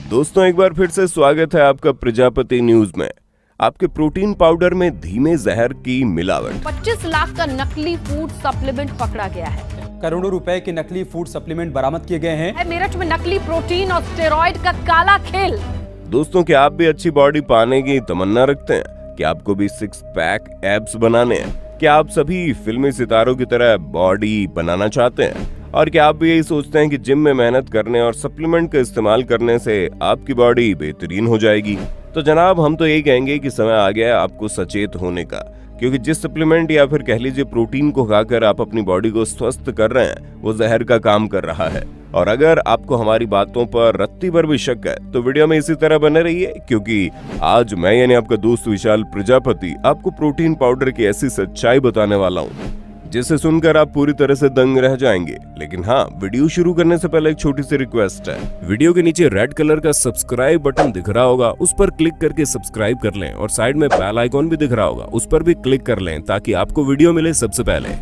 दोस्तों एक बार फिर से स्वागत है आपका प्रजापति न्यूज में। आपके प्रोटीन पाउडर में धीमे जहर की मिलावट। 25 लाख का नकली फूड सप्लीमेंट पकड़ा गया है। करोड़ों रुपए के नकली फूड सप्लीमेंट बरामद किए गए हैं। मेरठ में नकली प्रोटीन और स्टेरॉइड का काला खेल। दोस्तों क्या आप भी अच्छी बॉडी पाने की तमन्ना रखते हैं? क्या आपको भी सिक्स पैक एब्स बनाने हैं? क्या आप सभी फिल्मी सितारों की तरह बॉडी बनाना चाहते हैं? और क्या आप भी यही सोचते हैं कि जिम में मेहनत करने और सप्लीमेंट का इस्तेमाल करने से आपकी बॉडी बेहतरीन हो जाएगी? तो जनाब हम तो यही कहेंगे कि समय आ गया है आपको सचेत होने का, क्योंकि जिस सप्लीमेंट या फिर कह लीजिए प्रोटीन को खाकर आप अपनी बॉडी को स्वस्थ कर रहे हैं वो जहर का काम कर रहा है। और अगर आपको हमारी बातों पर रत्ती भर भी शक है तो वीडियो में इसी तरह बने रहिए, क्योंकि आज मैं यानी आपका दोस्त विशाल प्रजापति आपको प्रोटीन पाउडर की ऐसी सच्चाई बताने वाला हूँ जिसे सुनकर आप पूरी तरह से दंग रह जाएंगे। लेकिन हाँ, वीडियो शुरू करने से पहले एक छोटी सी रिक्वेस्ट है। वीडियो के नीचे रेड कलर का सब्सक्राइब बटन दिख रहा होगा, उस पर क्लिक करके सब्सक्राइब कर लें और साइड में बेल आइकॉन भी दिख रहा होगा, उस पर भी क्लिक कर लें ताकि आपको वीडियो मिले सबसे पहले।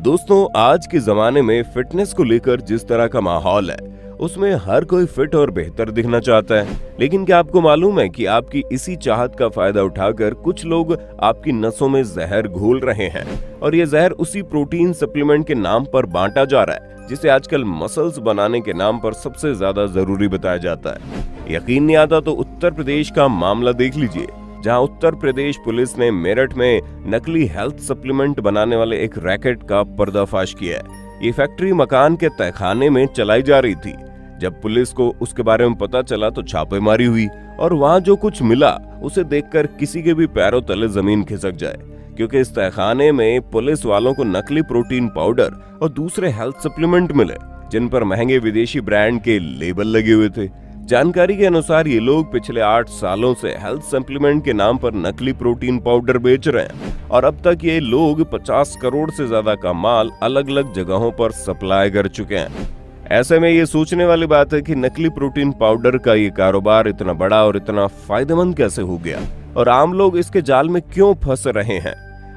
दोस्तों आज के जमाने में फिटनेस को लेकर जिस तरह का माहौल है उसमें हर कोई फिट और बेहतर दिखना चाहता है। लेकिन क्या आपको मालूम है कि आपकी इसी चाहत का फायदा उठाकर कुछ लोग आपकी नसों में जहर घोल रहे हैं, और ये जहर उसी प्रोटीन सप्लीमेंट के नाम पर बांटा जा रहा है जिसे आजकल मसल्स बनाने के नाम पर सबसे ज्यादा जरूरी बताया जाता है। यकीन नहीं आता तो उत्तर प्रदेश का मामला देख लीजिए, जहां उत्तर प्रदेश पुलिस ने मेरठ में नकली हेल्थ सप्लीमेंट बनाने वाले एक रैकेट का पर्दाफाश किया है। ये फैक्ट्री मकान के तहखाने में चलाई जा रही थी। जब पुलिस को उसके बारे में पता चला तो छापेमारी हुई और वहां जो कुछ मिला उसे देखकर किसी के भी पैरों तले जमीन खिसक जाए, क्योंकि इस तहखाने में पुलिस वालों को नकली प्रोटीन पाउडर और दूसरे हेल्थ सप्लीमेंट मिले जिन पर महंगे विदेशी ब्रांड के लेबल लगे हुए थे। जानकारी के अनुसार ये लोग पिछले 8 सालों से हेल्थ सप्लीमेंट के नाम पर नकली प्रोटीन पाउडर बेच रहे हैं और अब तक ये लोग 50 करोड़ से ज्यादा का माल अलग अलग जगहों पर सप्लाई कर चुके हैं। ऐसे में ये सोचने वाली बात है कि नकली प्रोटीन पाउडर का ये कारोबार इतना बड़ा और इतना फायदेमंद कैसे हो गया और आम लोग इसके जाल में क्यों फंस रहे हैं।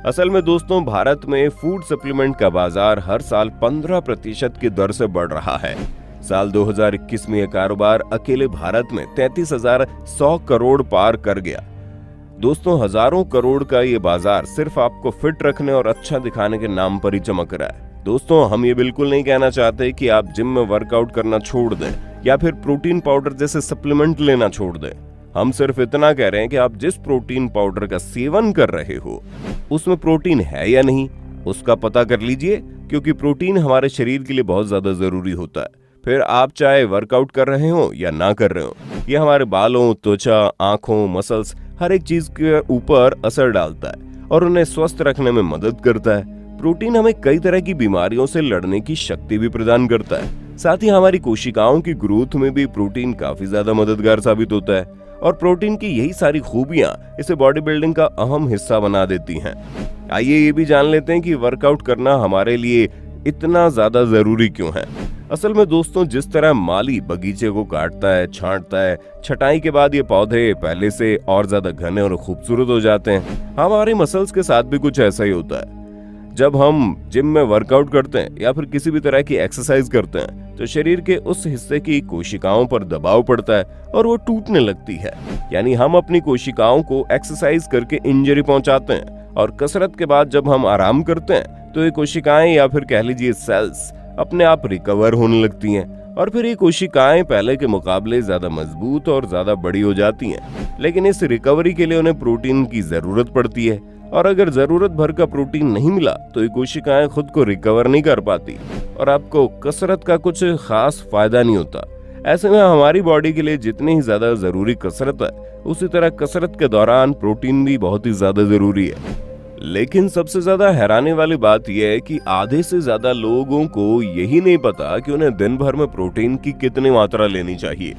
असल में दोस्तों भारत में फूड सप्लीमेंट का बाजार हर साल 15% की दर से बढ़ रहा है। साल 2021 में यह कारोबार अकेले भारत में 33,100 करोड़ पार कर गया। दोस्तों हजारों करोड़ का ये बाजार सिर्फ आपको फिट रखने और अच्छा दिखाने के नाम पर ही चमक रहा है। दोस्तों हम ये बिल्कुल नहीं कहना चाहते कि आप जिम में वर्कआउट करना छोड़ दें या फिर प्रोटीन पाउडर जैसे सप्लीमेंट लेना छोड़ दें। हम सिर्फ इतना कह रहे हैं कि आप जिस प्रोटीन पाउडर का सेवन कर रहे हो उसमें प्रोटीन है या नहीं उसका पता कर लीजिए, क्योंकि प्रोटीन हमारे शरीर के लिए बहुत ज्यादा जरूरी होता है। फिर आप चाहे वर्कआउट कर रहे हो या ना कर रहे हो, ये हमारे बालों, त्वचा, आंखों, मसल्स हर एक चीज के ऊपर असर डालता है और उन्हें स्वस्थ रखने में मदद करता है। प्रोटीन हमें कई तरह की बीमारियों से लड़ने की शक्ति भी प्रदान करता है। साथ ही हमारी कोशिकाओं की ग्रोथ में भी प्रोटीन काफी ज्यादा मददगार साबित होता है और प्रोटीन की यही सारी खूबियां इसे बॉडी बिल्डिंग का अहम हिस्सा बना देती हैं। आइए ये भी जान लेते हैं कि वर्कआउट करना हमारे लिए इतना ज्यादा जरूरी क्यों है। असल में दोस्तों जिस तरह माली बगीचे को काटता है, छांटता है, छटाई के बाद ये पौधे पहले से और ज्यादा घने और खूबसूरत हो जाते हैं, हमारे मसल्स के साथ भी कुछ ऐसा ही होता है। जब हम जिम में वर्कआउट करते हैं या फिर किसी भी तरह की एक्सरसाइज करते हैं तो शरीर के उस हिस्से की कोशिकाओं पर दबाव पड़ता है और वो टूटने लगती है। यानी हम अपनी कोशिकाओं को एक्सरसाइज करके इंजरी पहुंचाते हैं और कसरत के बाद जब हम आराम करते हैं तो ये कोशिकाएं या फिर कह लीजिए सेल्स अपने आप रिकवर होने लगती हैं और फिर ये कोशिकाएं पहले के मुकाबले ज्यादा मजबूत और ज्यादा बड़ी हो जाती हैं। लेकिन इस रिकवरी के लिए उन्हें प्रोटीन की जरूरत पड़ती है और अगर जरूरत भर का प्रोटीन नहीं मिला तो ये कोशिकाएं खुद को रिकवर नहीं कर पाती और आपको कसरत का कुछ खास फायदा नहीं होता। ऐसे में हमारी बॉडी के लिए जितनी ही ज्यादा जरूरी कसरत है उसी तरह कसरत के दौरान प्रोटीन भी बहुत ही ज्यादा जरूरी है। लेकिन सबसे ज्यादा हैरानी वाली बात यह है कि आधे से ज्यादा लोगों को यही नहीं पता कि उन्हें दिन भर में प्रोटीन की कितनी मात्रा लेनी चाहिए।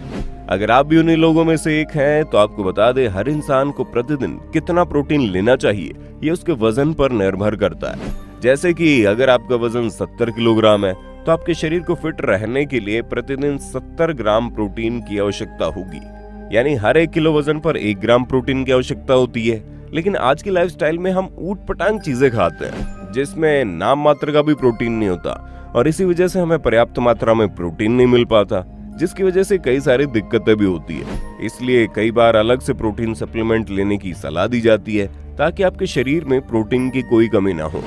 अगर आप भी उन्हीं लोगों में से एक हैं तो आपको बता दें हर इंसान को प्रतिदिन कितना प्रोटीन लेना चाहिए ये उसके वजन पर निर्भर करता है। जैसे कि अगर आपका वजन 70 किलोग्राम है तो आपके शरीर को फिट रहने के लिए प्रतिदिन 70 ग्राम प्रोटीन की आवश्यकता होगी। यानी हर 1 किलो वजन पर 1 ग्राम प्रोटीन की आवश्यकता होती है। लेकिन आज की लाइफस्टाइल में हम ऊट पटांग चीजें खाते हैं जिसमें नाम मात्र का भी प्रोटीन नहीं होता और इसी वजह से हमें पर्याप्त मात्रा में प्रोटीन नहीं मिल पाता। जिसकी वजह से कई सारी दिक्कतें भी होती है। इसलिए कई बार अलग से प्रोटीन सप्लीमेंट लेने की सलाह दी जाती है ताकि आपके शरीर में प्रोटीन की कोई कमी ना हो।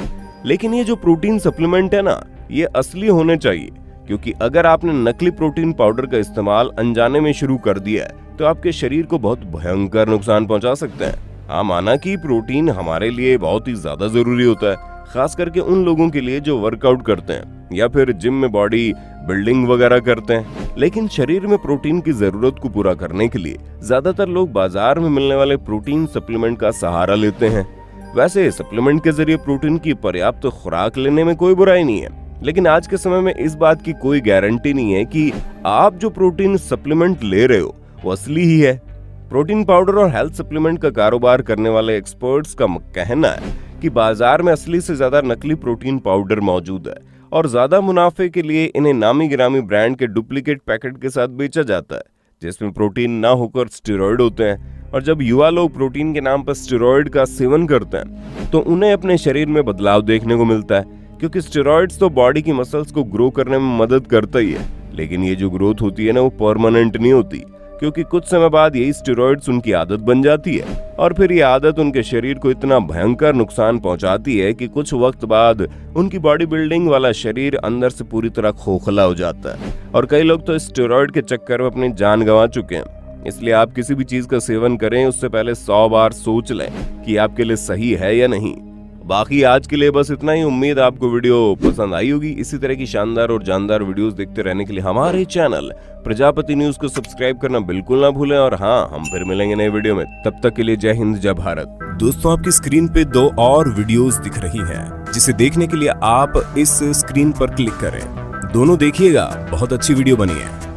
लेकिन ये जो प्रोटीन सप्लीमेंट है ना, ये असली होने चाहिए, क्योंकि अगर आपने नकली प्रोटीन पाउडर का इस्तेमाल अनजाने में शुरू कर दिया है तो आपके शरीर को बहुत भयंकर नुकसान पहुंचा सकते हैं। हाँ, माना कि प्रोटीन हमारे लिए बहुत ही ज्यादा जरूरी होता है, खास करके उन लोगों के लिए जो वर्कआउट करते हैं या फिर जिम में बॉडी बिल्डिंग वगैरह करते हैं। लेकिन शरीर में प्रोटीन की जरूरत को पूरा करने के लिए ज्यादातर लोग बाजार में मिलने वाले प्रोटीन सप्लीमेंट का सहारा लेते हैं। वैसे सप्लीमेंट के जरिए प्रोटीन की पर्याप्त खुराक लेने में कोई बुराई नहीं है, लेकिन आज के समय में इस बात की कोई गारंटी नहीं है कि आप जो प्रोटीन सप्लीमेंट ले रहे हो वो असली ही है। प्रोटीन पाउडर और हेल्थ सप्लीमेंट का कारोबार करने वाले एक्सपर्ट्स का कहना है कि बाजार में असली से ज्यादा नकली प्रोटीन पाउडर मौजूद है और ज्यादा मुनाफे के लिए इन्हें नामी गिरामी ब्रांड के डुप्लीकेट पैकेट के साथ बेचा जाता है, जिसमें प्रोटीन ना होकर स्टेरॉइड होते हैं। और जब युवा लोग प्रोटीन के नाम पर स्टेरॉइड का सेवन करते हैं तो उन्हें अपने शरीर में बदलाव देखने को मिलता है, क्योंकि स्टेरॉइड्स तो बॉडी की मसल्स को ग्रो करने में मदद करता ही है, लेकिन ये जो ग्रोथ होती है ना, वो परमानेंट नहीं होती, क्योंकि कुछ समय बाद यही स्टेरॉइड्स उनकी आदत बन जाती है और फिर ये आदत उनके शरीर को इतना भयंकर नुकसान पहुंचाती है कि कुछ वक्त बाद उनकी बॉडी बिल्डिंग वाला शरीर अंदर से पूरी तरह खोखला हो जाता है। और कई लोग तो स्टेरॉइड के चक्कर में अपनी जान गंवा चुके हैं। इसलिए आप किसी भी चीज का सेवन करें उससे पहले 100 बार सोच लें कि आपके लिए सही है या नहीं। बाकी आज के लिए बस इतना ही। उम्मीद आपको वीडियो पसंद आई होगी। इसी तरह की शानदार और जानदार वीडियोस देखते रहने के लिए हमारे चैनल प्रजापति न्यूज को सब्सक्राइब करना बिल्कुल ना भूलें। और हाँ, हम फिर मिलेंगे नए वीडियो में, तब तक के लिए जय हिंद जय भारत। दोस्तों, आपकी स्क्रीन पे 2 और वीडियोस दिख रही हैं, जिसे देखने के लिए आप इस स्क्रीन पर क्लिक करें। दोनों देखिएगा, बहुत अच्छी वीडियो बनी है।